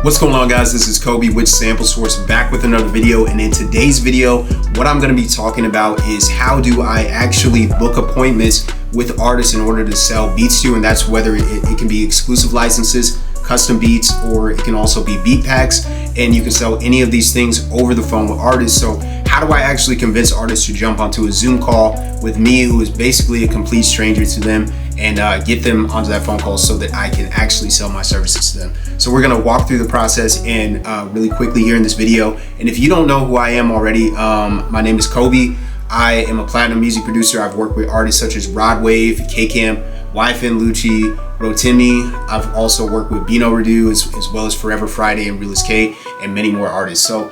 What's going on, guys? This is Kobe with Sample Source, back with another video. And in today's video, what I'm going to be talking about is how do I actually book appointments with artists in order to sell beats to, and that's whether it can be exclusive licenses, custom beats, or it can also be beat packs, and you can sell any of these things over the phone with artists. So how do I actually convince artists to jump onto a Zoom call with me, who is basically a complete stranger to them, and get them onto that phone call so that I can actually sell my services to them? So we're gonna walk through the process and really quickly here in this video. And if you don't know who I am already, my name is Kobe. I am a platinum music producer. I've worked with artists such as Rod Wave, K-Camp, YFN Lucci, Rotimi. I've also worked with Bino Redu as well as Forever Friday and Realist K, and many more artists. So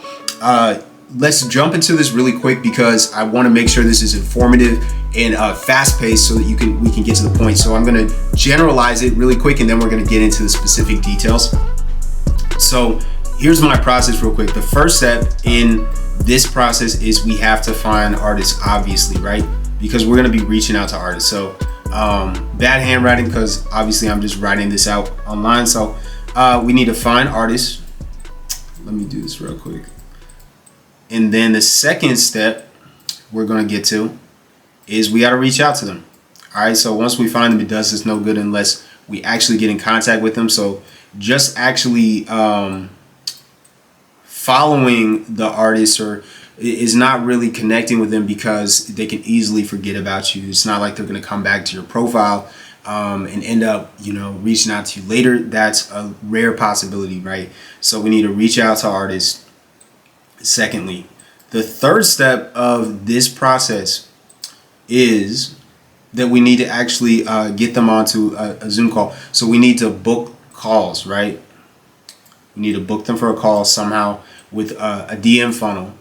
let's jump into this really quick because I want to make sure this is informative and fast-paced so that we can get to the point. So I'm going to generalize it really quick, and then we're going to get into the specific details. So here's my process real quick. The first step in this process is we have to find artists, obviously, right? Because we're going to be reaching out to artists. So bad handwriting, because obviously I'm just writing this out online. So we need to find artists. Let me do this real quick. And then the second step we're going to get to is we got to reach out to them. All right. So once we find them, it does us no good unless we actually get in contact with them. So just actually following the artist is not really connecting with them, because they can easily forget about you. It's not like they're going to come back to your profile and end up, reaching out to you later. That's a rare possibility, right? So we need to reach out to artists. Secondly, the third step of this process is that we need to actually get them onto a Zoom call. So we need to book calls, right? We need to book them for a call somehow with a DM funnel.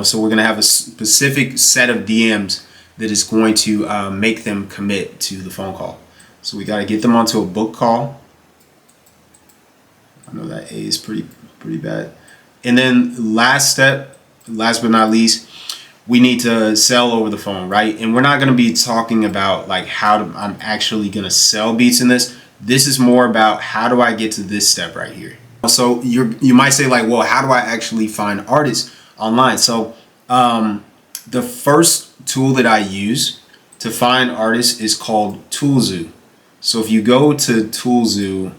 So we're going to have a specific set of DMs that is going to make them commit to the phone call. So we got to get them onto a book call. I know that A is pretty bad. And then last but not least, we need to sell over the phone, right? And we're not going to be talking about like I'm actually going to sell beats in this. This is more about how do I get to this step right here. So you might say like, well, how do I actually find artists online? So the first tool that I use to find artists is called Toolzoo. So if you go to Toolzoo,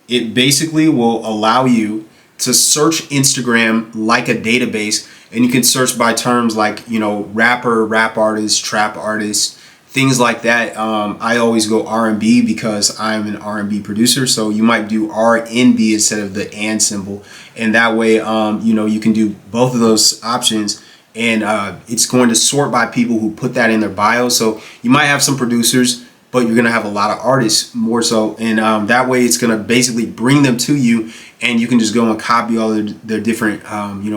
it basically will allow you to search Instagram like a database, and you can search by terms like, rapper, rap artist, trap artist, things like that. I always go R&B because I'm an R&B producer, so you might do RNB instead of the and symbol, and that way you can do both of those options, and it's going to sort by people who put that in their bio. So you might have some producers, but you're gonna have a lot of artists more so, and that way it's gonna basically bring them to you, and you can just go and copy all their different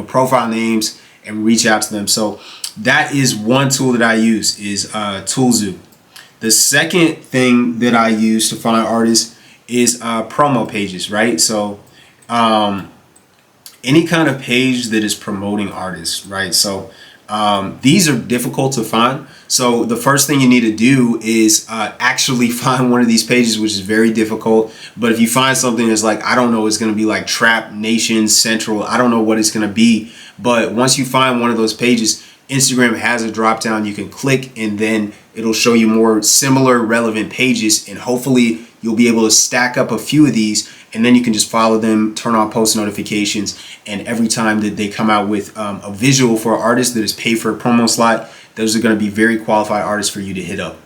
profile names and reach out to them. So that is one tool that I use, is Toolzoo. The second thing that I use to find artists is promo pages, right? So any kind of page that is promoting artists, right? So these are difficult to find. So the first thing you need to do is actually find one of these pages, which is very difficult. But if you find something that's like, I don't know, it's going to be like Trap Nation Central, I don't know what it's going to be. But once you find one of those pages, Instagram has a drop down you can click, and then it'll show you more similar relevant pages, and hopefully you'll be able to stack up a few of these, and then you can just follow them, turn on post notifications, and every time that they come out with a visual for an artist that is paid for a promo slot, those are going to be very qualified artists for you to hit up.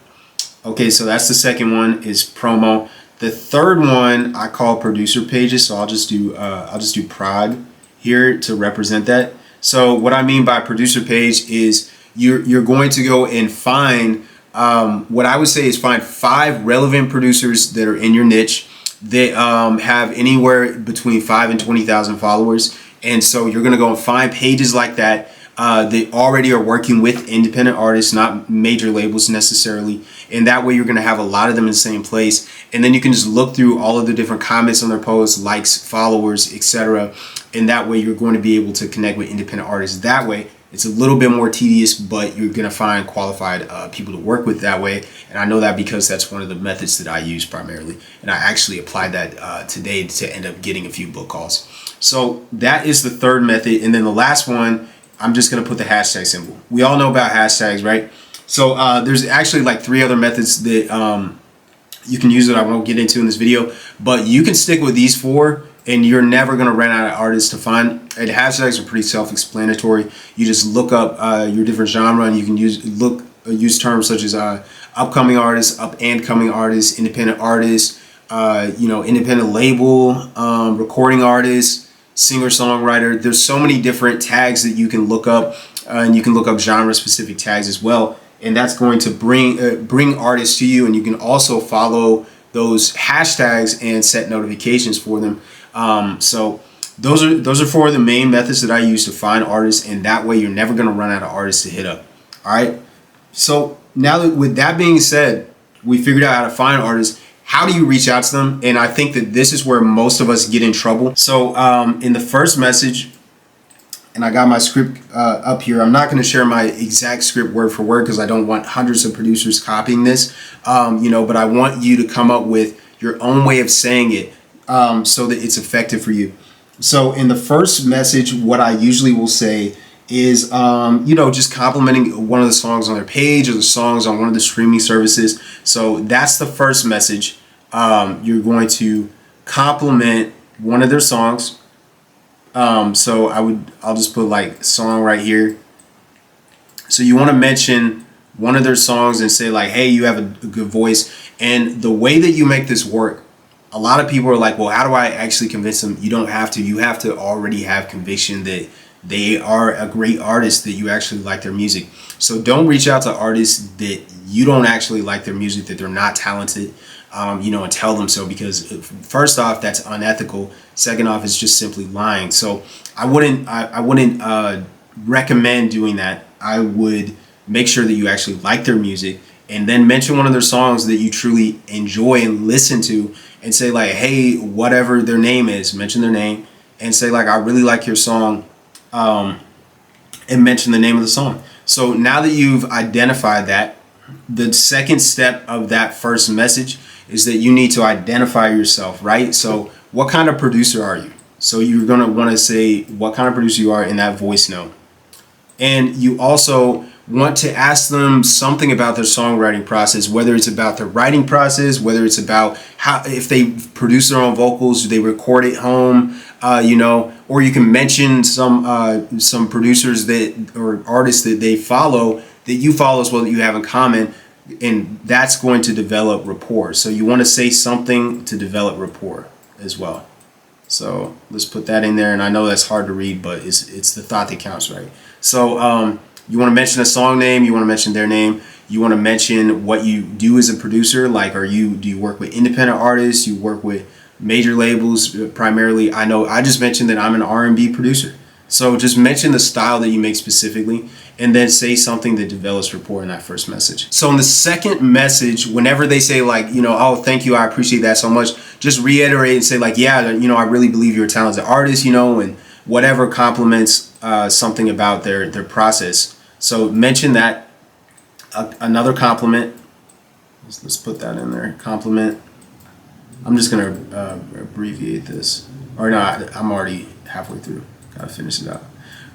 Okay, so that's the second one, is promo. The third one I call producer pages, so I'll just do prod here to represent that. So what I mean by producer page is you're going to go and find what I would say is find 5 relevant producers that are in your niche that have anywhere between 5 and 20,000 followers. And so you're going to go and find pages like that that already are working with independent artists, not major labels necessarily. And that way you're going to have a lot of them in the same place. And then you can just look through all of the different comments on their posts, likes, followers, etc. And that way you're going to be able to connect with independent artists that way. It's a little bit more tedious, but you're going to find qualified people to work with that way. And I know that because that's one of the methods that I use primarily. And I actually applied that today to end up getting a few book calls. So that is the third method. And then the last one, I'm just going to put the hashtag symbol. We all know about hashtags, right? So there's actually like 3 other methods that you can use that I won't get into in this video, but you can stick with these 4 and you're never going to run out of artists to find. And hashtags are pretty self-explanatory. You just look up your different genre, and you can use terms such as upcoming artists, up and coming artists, independent artists, independent label, recording artists, singer-songwriter. There's so many different tags that you can look up, and you can look up genre-specific tags as well. And that's going to bring artists to you, and you can also follow those hashtags and set notifications for them. So those are 4 of the main methods that I use to find artists, and that way you're never going to run out of artists to hit up. All right. So now that, with that being said, we figured out how to find artists. How do you reach out to them? And I think that this is where most of us get in trouble. So in the first message, and I got my script up here. I'm not going to share my exact script word for word because I don't want hundreds of producers copying this, but I want you to come up with your own way of saying it so that it's effective for you. So in the first message, what I usually will say is, just complimenting one of the songs on their page or the songs on one of the streaming services. So that's the first message. You're going to compliment one of their songs. So I'll just put like song right here. So you want to mention one of their songs and say like, hey, you have a good voice. And the way that you make this work, a lot of people are like, well, how do I actually convince them? You don't have to. You have to already have conviction that they are a great artist, that you actually like their music. So don't reach out to artists that you don't actually like their music, that they're not talented, and tell them so, because first off, that's unethical. Second off, it's just simply lying. So I wouldn't recommend doing that. I would make sure that you actually like their music, and then mention one of their songs that you truly enjoy and listen to, and say like, hey, whatever their name is, mention their name, and say like, I really like your song, and mention the name of the song. So now that you've identified that, the second step of that first message is that you need to identify yourself, right? So what kind of producer are you? So you're going to want to say what kind of producer you are in that voice note. And you also want to ask them something about their songwriting process, whether it's about their writing process, whether it's about how, if they produce their own vocals, do they record at home, or you can mention some producers that, or artists that they follow, that you follow as well, that you have in common, and that's going to develop rapport. So you want to say something to develop rapport as well. So let's put that in there. And I know that's hard to read, but it's the thought that counts, right? So you want to mention a song name, you want to mention their name, you want to mention what you do as a producer. Like, do you work with independent artists? You work with major labels primarily? I know I just mentioned that I'm an R&B producer. So just mention the style that you make specifically, and then say something that develops rapport in that first message. So in the second message, whenever they say like, oh, thank you, I appreciate that so much, just reiterate and say like, yeah, I really believe you're a talented artist, and whatever compliments something about their process. So mention that. Another compliment. Let's put that in there. Compliment. I'm just gonna abbreviate this. Or not, I'm already halfway through. Gotta finish it out.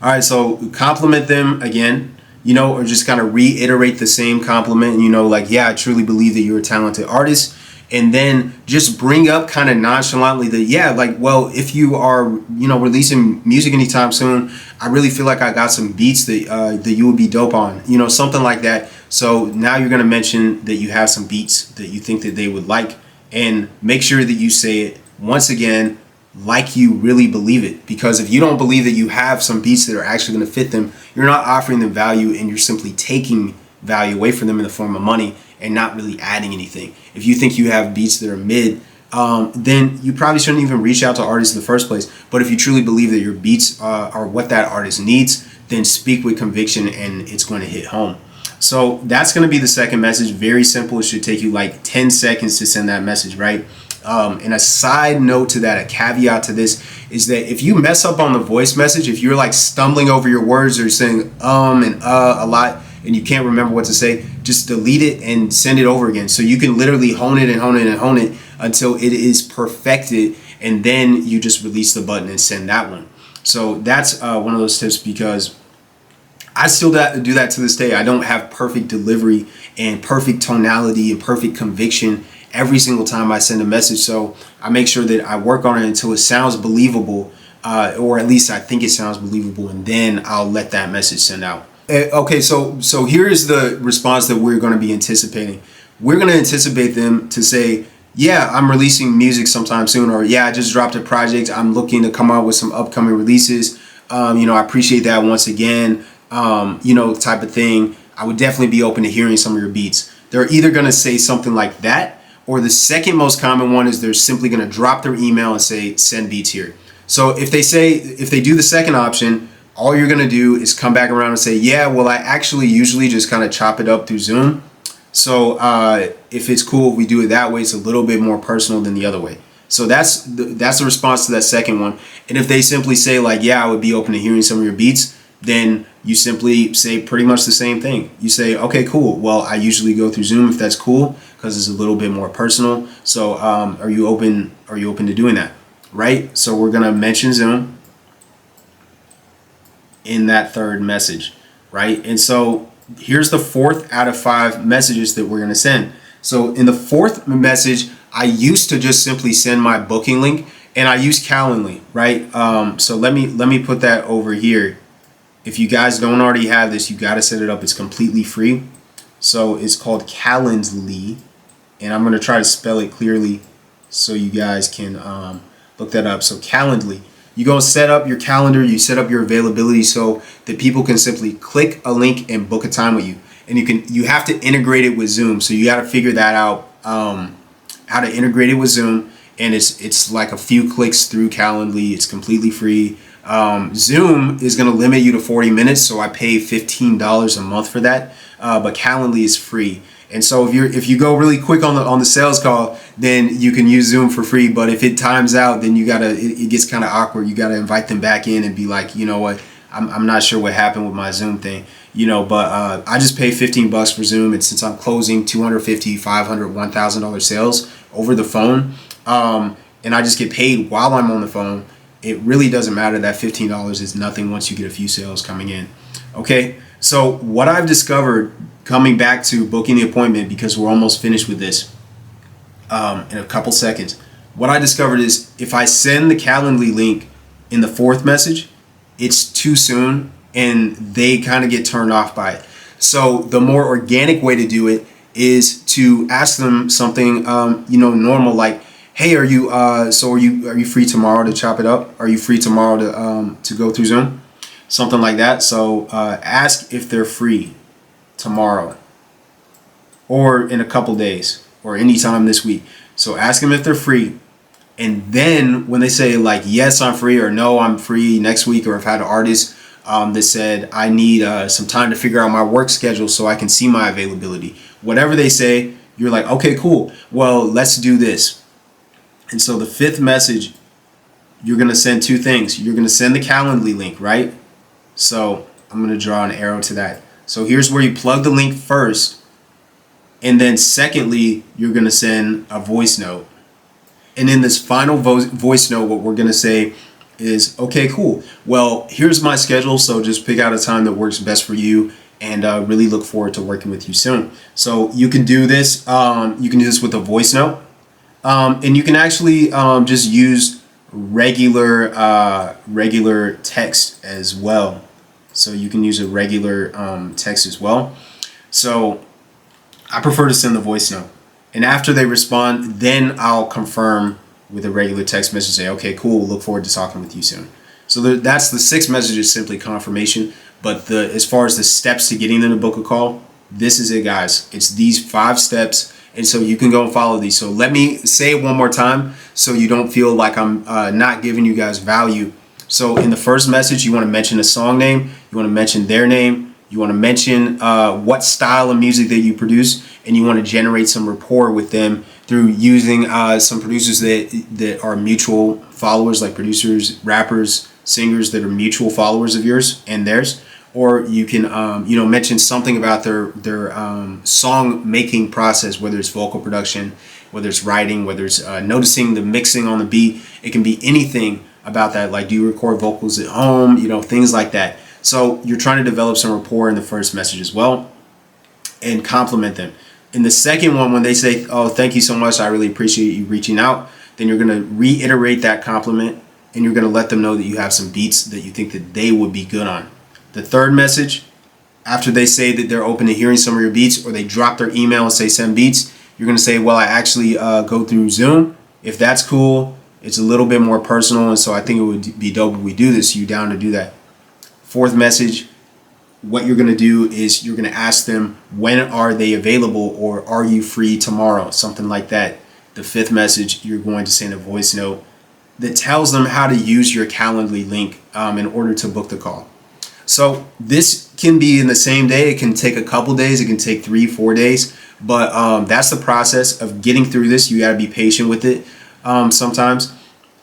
All right, so compliment them again, or just kind of reiterate the same compliment, like, yeah, I truly believe that you're a talented artist. And then just bring up kind of nonchalantly that, yeah, like, well, if you are, releasing music anytime soon, I really feel like I got some beats that you would be dope on, something like that. So now you're going to mention that you have some beats that you think that they would like, and make sure that you say it once again like you really believe it. Because if you don't believe that you have some beats that are actually going to fit them, you're not offering them value, and you're simply taking value away from them in the form of money and not really adding anything. If you think you have beats that are mid, then you probably shouldn't even reach out to artists in the first place. But if you truly believe that your beats are what that artist needs, then speak with conviction, and it's going to hit home. So that's going to be the second message. Very simple. It should take you like 10 seconds to send that message, right? And a side note to that, a caveat to this, is that if you mess up on the voice message, if you're like stumbling over your words or saying and a lot and you can't remember what to say, just delete it and send it over again. So you can literally hone it and hone it and hone it until it is perfected, and then you just release the button and send that one. So that's one of those tips, because I still do that to this day. I don't have perfect delivery and perfect tonality and perfect conviction every single time I send a message. So I make sure that I work on it until it sounds believable, or at least I think it sounds believable, and then I'll let that message send out. Okay, so here is the response that we're going to be anticipating. We're going to anticipate them to say, yeah, I'm releasing music sometime soon, or yeah, I just dropped a project. I'm looking to come out with some upcoming releases. I appreciate that once again, type of thing. I would definitely be open to hearing some of your beats. They're either going to say something like that, or the second most common one is they're simply going to drop their email and say, send beats here. So if they do the second option, all you're going to do is come back around and say, yeah, well, I actually usually just kind of chop it up through Zoom. So if it's cool, if we do it that way, it's a little bit more personal than the other way. So that's the response to that second one. And if they simply say like, yeah, I would be open to hearing some of your beats, then you simply say pretty much the same thing. You say, okay, cool. Well, I usually go through Zoom if that's cool, because it's a little bit more personal. So are you open to doing that? Right? So we're going to mention Zoom in that third message, right? And so here's the 4th out of 5 messages that we're going to send. So in the 4th message, I used to just simply send my booking link, and I use Calendly, right? So let me put that over here. If you guys don't already have this, you got to set it up. It's completely free. So it's called Calendly, and I'm going to try to spell it clearly so you guys can look that up. So Calendly. You go set up your calendar, you set up your availability so that people can simply click a link and book a time with you. And you have to integrate it with Zoom. So you got to figure that out, how to integrate it with Zoom. And it's like a few clicks through Calendly. It's completely free. Zoom is going to limit you to 40 minutes, so I pay $15 a month for that. But Calendly is free. And so if you go really quick on the sales call, then you can use Zoom for free. But if it times out, then it gets kind of awkward. You gotta invite them back in and be like, you know what, I'm not sure what happened with my Zoom thing, But I just pay $15 for Zoom, and since I'm closing $250, $500, $1,000 sales over the phone, and I just get paid while I'm on the phone, it really doesn't matter. That $15 is nothing once you get a few sales coming in. Okay, so what I've discovered, coming back to booking the appointment, because we're almost finished with this in a couple seconds. What I discovered is if I send the Calendly link in the 4th message, it's too soon and they kind of get turned off by it. So the more organic way to do it is to ask them something, normal, like, hey, are you free tomorrow to chop it up? Are you free tomorrow to go through Zoom? Something like that. So ask if they're free tomorrow or in a couple days or anytime this week. So ask them if they're free, and then when they say like yes I'm free or no I'm free next week, or I've had an artist that said I need some time to figure out my work schedule so I can see my availability, whatever they say, you're like, okay, cool, well, let's do this. And so the 5th message, you're going to send 2 things. You're going to send the Calendly link, right? So I'm going to draw an arrow to that. So here's where you plug the link first, and then secondly, you're going to send a voice note. And in this final voice note, what we're going to say is, okay, cool. Well, here's my schedule, so just pick out a time that works best for you, and really look forward to working with you soon. So you can do this. You can do this with a voice note, and you can actually just use regular text as well. So you can use a regular text as well. So I prefer to send the voice note. And after they respond, then I'll confirm with a regular text message, say, okay, cool, look forward to talking with you soon. So that's the 6th message, is simply confirmation. But as far as the steps to getting them to book a call, this is it, guys. It's these 5 steps. And so you can go and follow these. So let me say it one more time so you don't feel like I'm not giving you guys value. So in the first message, you want to mention a song name, you want to mention their name, you want to mention what style of music that you produce, and you want to generate some rapport with them through using some producers that are mutual followers, like producers, rappers, singers that are mutual followers of yours and theirs. Or you can mention something about their song making process, whether it's vocal production, whether it's writing, whether it's noticing the mixing on the beat. It can be anything about that, like do you record vocals at home, things like that. So you're trying to develop some rapport in the first message as well, and compliment them. In the second one, when they say, oh, thank you so much, I really appreciate you reaching out, then you're going to reiterate that compliment, and you're going to let them know that you have some beats that you think that they would be good on. The third message, after they say that they're open to hearing some of your beats, or they drop their email and say send beats, you're going to say, well, I actually go through Zoom. If that's cool, it's a little bit more personal, and so I think it would be dope if we do this. You down to do that? Fourth message, what you're going to do is you're going to ask them, when are they available, or are you free tomorrow? Something like that. The fifth message, you're going to send a voice note that tells them how to use your Calendly link in order to book the call. So this can be in the same day. It can take a couple days. It can take 3-4 days. But that's the process of getting through this. You got to be patient with it sometimes.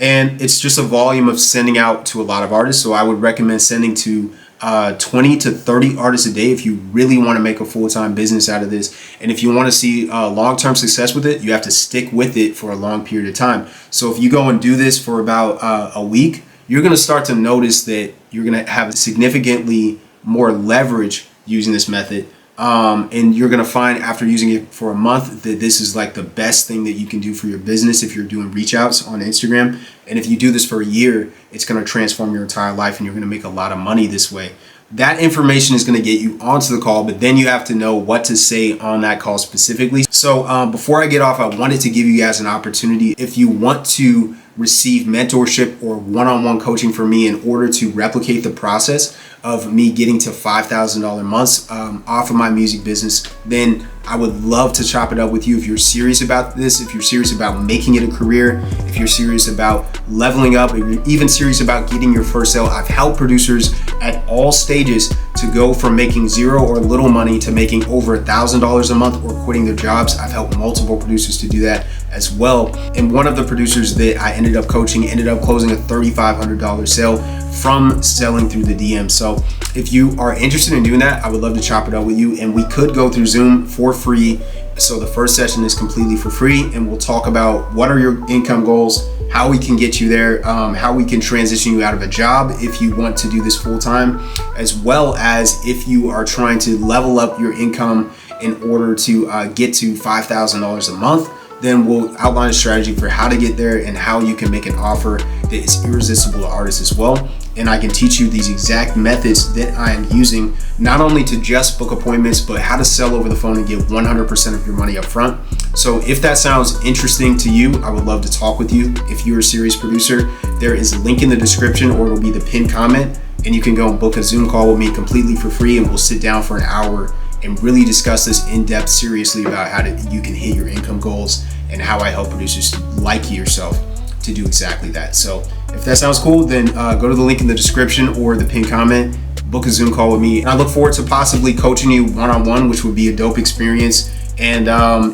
And it's just a volume of sending out to a lot of artists. So I would recommend sending to 20 to 30 artists a day if you really want to make a full-time business out of this. And if you want to see long-term success with it, you have to stick with it for a long period of time. So if you go and do this for about a week, you're going to start to notice that you're going to have significantly more leverage using this method. And you're going to find after using it for a month that this is like the best thing that you can do for your business if you're doing reach outs on Instagram. And if you do this for a year, it's going to transform your entire life, and you're going to make a lot of money this way. That information is going to get you onto the call, but then you have to know what to say on that call specifically. So before I get off, I wanted to give you guys an opportunity. If you want to receive mentorship or one-on-one coaching from me in order to replicate the process of me getting to $5,000 months off of my music business, then I would love to chop it up with you. If you're serious about this, if you're serious about making it a career, if you're serious about leveling up, if you're even serious about getting your first sale, I've helped producers at all stages to go from making zero or little money to making over $1,000 a month or quitting their jobs. I've helped multiple producers to do that as well. And one of the producers that I ended up coaching ended up closing a $3,500 sale from selling through the DM. So if you are interested in doing that, I would love to chop it up with you, and we could go through Zoom for free. So the first session is completely for free, and we'll talk about what are your income goals, how we can get you there, how we can transition you out of a job if you want to do this full time, as well as if you are trying to level up your income in order to get to $5,000 a month. Then we'll outline a strategy for how to get there and how you can make an offer that is irresistible to artists as well. And I can teach you these exact methods that I am using, not only to just book appointments, but how to sell over the phone and get 100% of your money up front. So if that sounds interesting to you, I would love to talk with you. If you're a serious producer, there is a link in the description, or it'll be the pinned comment, and you can go and book a Zoom call with me completely for free, and we'll sit down for an hour and really discuss this in depth seriously about how you can hit your income goals and how I help producers like yourself to do exactly that. So if that sounds cool, then go to the link in the description or the pinned comment, book a Zoom call with me. And I look forward to possibly coaching you one-on-one, which would be a dope experience. And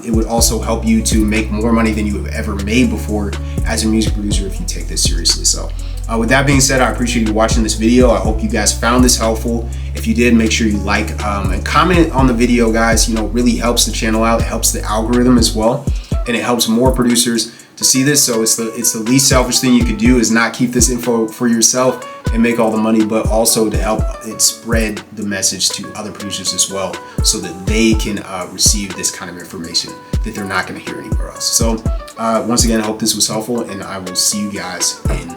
it would also help you to make more money than you have ever made before as a music producer if you take this seriously. So with that being said, I appreciate you watching this video. I hope you guys found this helpful. If you did, make sure you like and comment on the video, guys. It really helps the channel out. It helps the algorithm as well, and it helps more producers to see this. So it's the least selfish thing you could do, is not keep this info for yourself and make all the money, but also to help it spread the message to other producers as well, so that they can receive this kind of information that they're not going to hear anywhere else. So once again, I hope this was helpful, and I will see you guys in